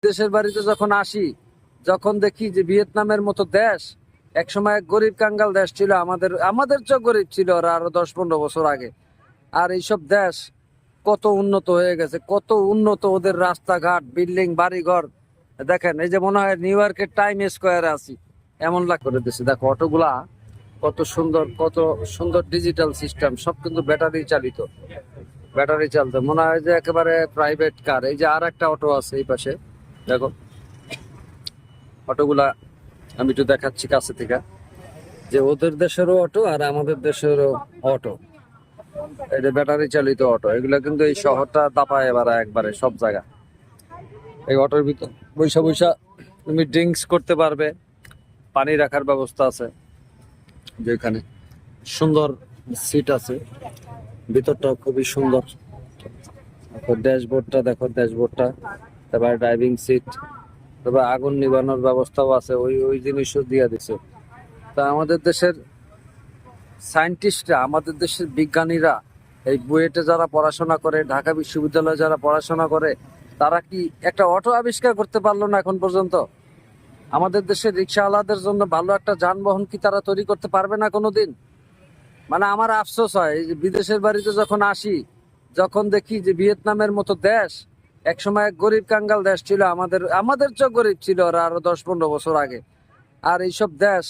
বিদেশের বাড়িতে যখন আসি, যখন দেখি যে ভিয়েতনামের মতো দেশ একসময় এক গরিব কাঙ্গাল দেশ ছিল, আমাদের চেয়ে গরিব ছিল ওরা আরো 10-15 বছর আগে। আর এইসব দেশ কত উন্নত হয়ে গেছে, কত উন্নত ওদের রাস্তাঘাট, বিল্ডিং, বাড়িঘর। দেখেন এই যে মনে হয় নিউ ইয়র্কের টাইম স্কোয়ারে আছি এমন লাগ করে দিচ্ছে। দেখো অটোগুলা কত সুন্দর, কত সুন্দর ডিজিটাল সিস্টেম, সব কিন্তু ব্যাটারি চালিত। ব্যাটারি চালিত মনে হয় যে একেবারে প্রাইভেট কার। এই যে আর একটা অটো আছে এই পাশে, দেখো অটোগুলা আমি একটু দেখাচ্ছি কাছে থেকে, যে ওদের দেশেরও অটো আর আমাদের দেশেরও অটো। এই যে ব্যাটারি চালিত অটো, এগুলা কিন্তু এই শহরটা দাপায় এবারে একবারে সব জায়গা। এই অটোর ভিতর বৈশা বৈশা তুমি ড্রিঙ্কস করতে পারবে, পানি রাখার ব্যবস্থা আছে, যেখানে সুন্দর সিট আছে, ভিতরটাও খুবই সুন্দর। ড্যাশবোর্ডটা দেখো, ড্যাশবোর্ডটা, তারপর ড্রাইভিং সিট, তারপর আগুন নিবানোর ব্যবস্থাও আছে, ওই ওই জিনিসও দিয়ে দিছে। তা আমাদের দেশের সায়েন্টিস্টরা, আমাদের দেশের বিজ্ঞানীরা, এই বুয়েটে যারা পড়াশোনা করে, ঢাকা বিশ্ববিদ্যালয়ে যারা পড়াশোনা করে, তারা কি একটা অটো আবিষ্কার করতে পারলো না এখন পর্যন্ত? আমাদের দেশের রিক্সাওয়ালাদের জন্য ভালো একটা যানবাহন কি তারা তৈরি করতে পারবে না কোনোদিন? মানে আমার আফসোস হয়, এই যে বিদেশের বাড়িতে যখন আসি, যখন দেখি যে ভিয়েতনামের মতো দেশ একসময় এক গরিব কাঙ্গাল দেশ ছিল, আমাদের চেয়ে গরিব ছিল ওরা আরো 10-15 বছর আগে। আর এইসব দেশ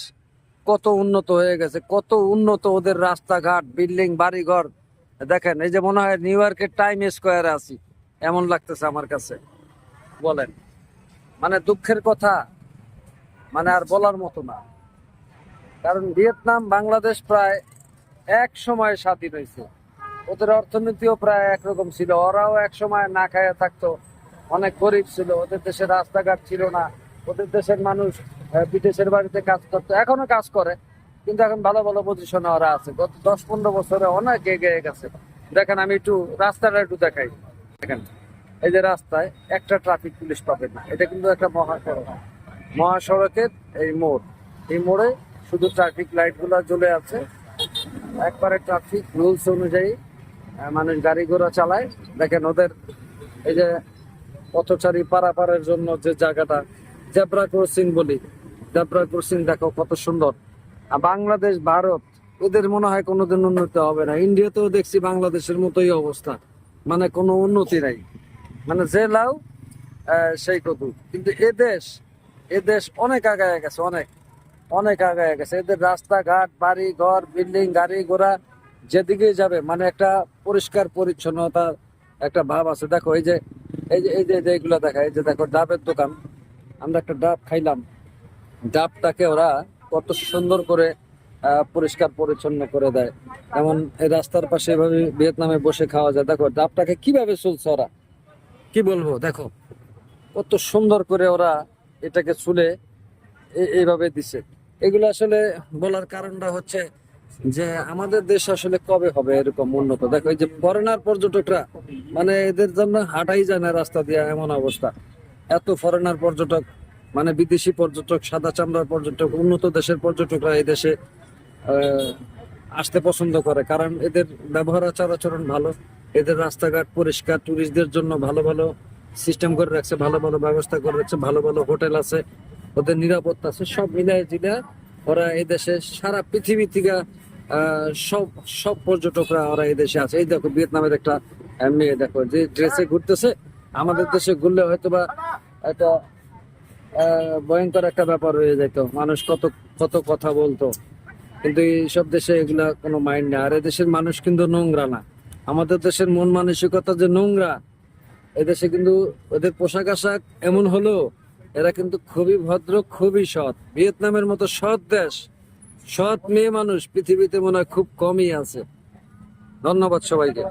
কত উন্নত হয়ে গেছে, কত উন্নত ওদের রাস্তাঘাট, বিল্ডিং, বাড়িঘর। দেখেন এই যে মনে হয় নিউ ইয়র্কের টাইম স্কোয়ারে আছি এমন লাগতেছে আমার কাছে। বলেন, মানে দুঃখের কথা, মানে আর বলার মতো না। কারণ ভিয়েতনাম বাংলাদেশ প্রায় এক সময় স্বাধীন হয়েছে, ওদের অর্থনীতিও প্রায় একরকম ছিল, ওরাও এক সময় না খাইয়া থাকতো, অনেক গরিব ছিল, ওদের দেশে রাস্তাঘাট ছিল না, ওদের দেশের মানুষ বিদেশের বাড়িতে কাজ করতো, এখনো কাজ করে, কিন্তু এখন ভালো ভালো পজিশনে ওরা আছে। গত 10-15 বছরে অনেক এগিয়ে গেছে। দেখেন আমি একটু রাস্তাটা একটু দেখাই। দেখেন এই যে রাস্তায় একটা ট্রাফিক পুলিশ পাবেন না, এটা কিন্তু একটা মহাসড়ক। মহাসড়কের এই মোড়, এই মোড়ে শুধু ট্রাফিক লাইট গুলা জ্বলে আছে, একবারে ট্রাফিক রুলস অনুযায়ী মানুষ গাড়ি ঘোড়া চালায়। দেখেন ওদের এই যে পথচারী পারাপারের জন্য যে জায়গাটা, জেব্রা ক্রসিং বলি, জেব্রা ক্রসিং দেখো কত সুন্দর। আর বাংলাদেশ, ভারত, এদের মনে হয় কোনোদিন উন্নতি হবে না। ইন্ডিয়াতেও দেখছি বাংলাদেশের মতোই অবস্থা, মানে কোনো উন্নতি নাই, মানে যে লাউ সেই কত। কিন্তু এদেশ অনেক আগায় গেছে, অনেক অনেক আগায় গেছে। এদের রাস্তাঘাট, বাড়ি ঘর, বিল্ডিং, গাড়ি ঘোড়া যেদিকে যাবে মানে একটা পরিষ্কার পরিচ্ছন্নতার একটা ভাব আছে। দেখো এই যে এইগুলা দেখা, এই যে দেখো ডাবের দোকান, আমরা একটা ডাব খাইলাম, ডাবটাকে ওরা কত সুন্দর করে পরিষ্কার পরিচ্ছন্ন করে দেয়। এমন এই রাস্তার পাশে এভাবে ভিয়েতনামে বসে খাওয়া যায়। দেখো ডাবটাকে কিভাবে চলছে ওরা, কি বলবো, দেখো কত সুন্দর করে ওরা এটাকে চুলে এইভাবে দিছে। এগুলো আসলে বলার কারণটা হচ্ছে যে আমাদের দেশ আসলে কবে হবে এরকম উন্নত। দেখো এই যে ফরেনার পর্যটকরা, মানে এদের জন্য হাঁটাই যায় না রাস্তা দিয়ে, এমন অবস্থা। এত ফরেনার পর্যটক, মানে বিদেশি পর্যটক, সাদা চামড়ার পর্যটক, উন্নত দেশের পর্যটকরা এই দেশে আসতে পছন্দ করে, কারণ এদের ব্যবহার আচার আচরণ ভালো, এদের রাস্তাঘাট পরিষ্কার, টুরিস্টদের জন্য ভালো ভালো সিস্টেম করে রাখছে, ভালো ভালো ব্যবস্থা করে রাখছে, ভালো ভালো হোটেল আছে, ওদের নিরাপত্তা আছে। সব মিলাই জিলা ওরা এই দেশে সারা পৃথিবী থেকে সব সব পর্যটকরা ওরা এই দেশে আছে। এই দেখো ভিয়েতনামের একটা মেয়ে, দেখো যে ড্রেসে ঘুরতেছে, আমাদের দেশে ঘুরলে হয়তো বা একটা ভয়ঙ্কর একটা ব্যাপার হয়ে যেত, মানুষ কত কত কথা বলতো, কিন্তু এইসব দেশে এগুলা কোনো মাইন্ড নেই। আর এদেশের মানুষ কিন্তু নোংরা না, আমাদের দেশের মন মানসিকতা যে নোংরা, এদেশে কিন্তু ওদের পোশাক আশাক এমন হলো, এরা কিন্তু খুবই ভদ্র, খুবই সৎ। ভিয়েতনামের মতো সৎ দেশ, সৎ মেয়ে মানুষ পৃথিবীতে মনে হয় খুব কমই আছে। ধন্যবাদ সবাইকে।